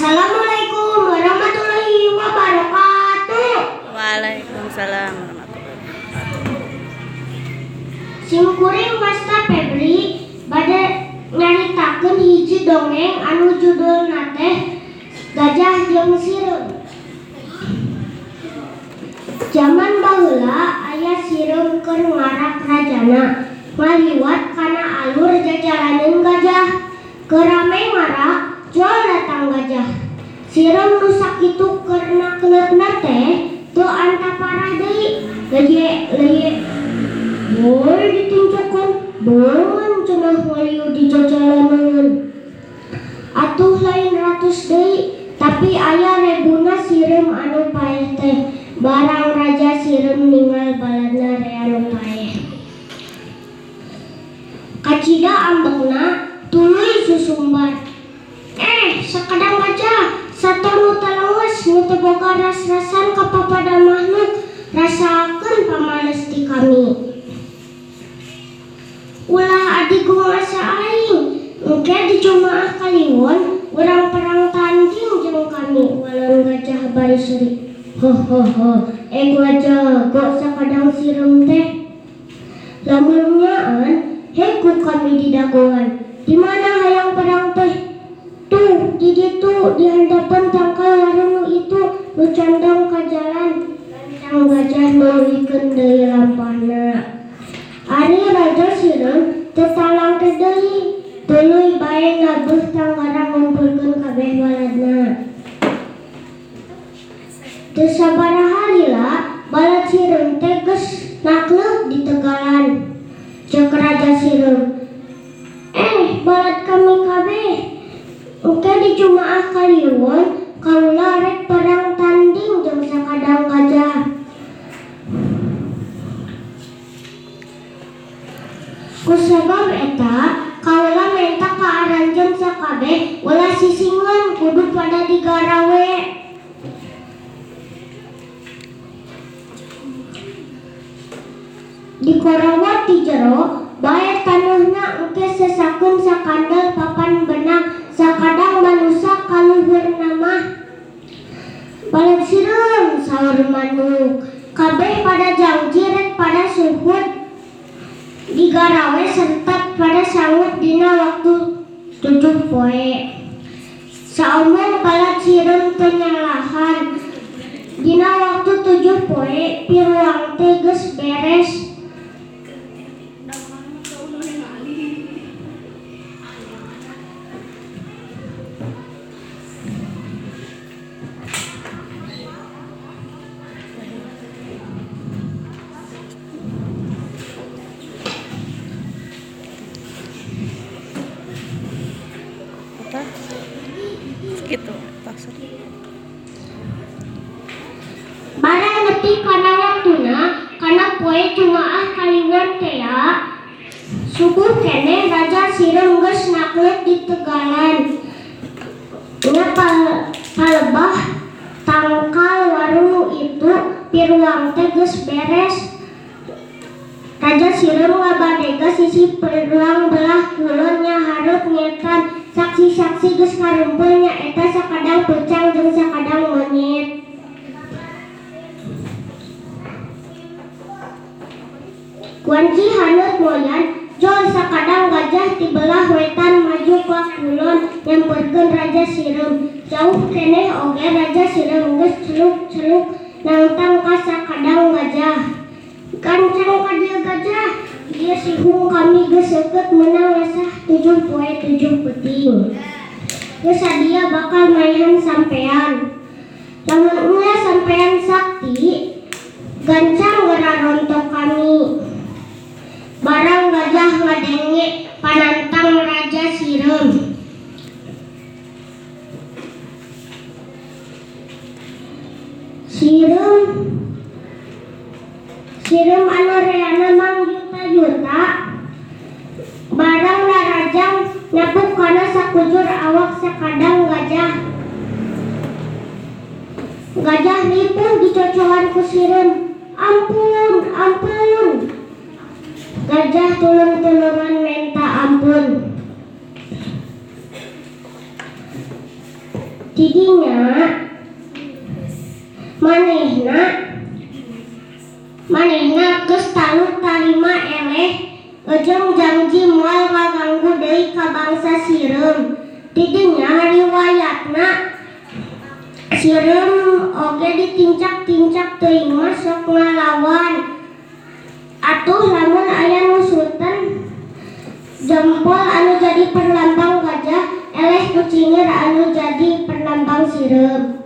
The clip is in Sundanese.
Assalamualaikum warahmatullahi wabarakatuh. Waalaikumsalam warahmatullahi wabarakatuh. Simkuring Wasta Febri bade nyaritakeun hiji dongeng anu judulna teh Gajah jeung Sireum. Zaman baheula aya sireum keur ngarak rajana ngaliwat kana alur jajalaneun gajah. Keur rame ngarak jual datang gajah. Sireum nu sakitu karena keneupna teh teu anta parah deui. Leye boleh ditunjukkan beungeun cenah waliu di jajalaneun. Atuh lain ratus deui, tapi aya rebuna sireum anu paeh teh. Barang raja sireum ninggal baladna rea anu paeh. Kacida ambekna tuluy susumbar. Sakadang gajah sator nu talengos nu teu boga ras-rasan ka papada makhluk, rasakeun pamales ti kami. Ulah adi gungasa aing, engke dijumaah kaliwon urang perang tanding jeung kami. Walon gajah bari seuri. Gajah gok sakadang sireum teh. Lamun nyaan, ku kami di dagoan. Di mana hayang perang teh? Tuh, di ditu di handapan tangkal warung nu itu nu condong ka jalan. Lancang gajah meulikeun deui lampahna. Ari raja sireum teu talang teh deui, tuluy bae ngabeuh tanggara ngumpulkeun kabeh baladna. Teu sabaraha lila balad sireum teh geus nakleuk di tegalan. Ceuk raja sireum, balad kami kabeh. Engke di jumaah kaliwon kaula rek perang tanding jeung sakadang gajah. Kusabab eta kaula menta kaaranjeun sakabeh ulah sisingeun kudu pada digarawe. Dikorawat di jero bae taneuhna engke sesakeun sakandel papan benang. Sakadang manusia kaluhurna mah balad sireum saur manuk. Kabeh pada janji rek pada suhud digarawe serta pada sangut dina waktu 7 poe. Saomong balad sireum teu nyalahan. Dina waktu 7 poe piruang teh geus beres. Gitu maksud. Barang nepi kana waktuna kana poe jumaah kaliwon teh subuh keneh raja sireum geus nakleuk di tegalan. Nya palebah tangkal warung itu piruang teh geus beres. Raja sireum ngabadega sisi piruang belah kulon nya hareup ngetan. Saksi-saksi geus karumpul nya eta sakadang pucang jeung sakadang monyet. Kuanci haneut moyan jol sakadang gajah ti belah wetan maju ka kulon nyamperkeun raja sireum. Jauh keneh oge raja sireum geus celuk-celuk nangtang ka sakadang gajah. Kancang ka dieu gajah, dia sihung kami geus seukeut meunang lasah 7 poe 7 peuting. Geus sadia bakal maehan sampean. Lamun nya sampean sakti, gancang geura rontok kami. Barang gajah ngadenge panantang raja sireum. Sireum anu reana mang juta-juta. Barang larajang nyabuk kana sakujur awak sakadang gajah. Gajah lipun dicocohan ku sireum. Ampun. Gajah tulung-tulungan minta ampun. Tidinya manehna geus talu tarima eleh ejeng janji moal ngaganggu deui ka bangsa Sireum. Tidinya riwayatna Sireum oge ditincak-tincak teuing mah sok ngalawan. Atuh lamun aya nusutan jempol anu jadi perlambang gajah, eleh kucingir anu jadi perlambang Sireum.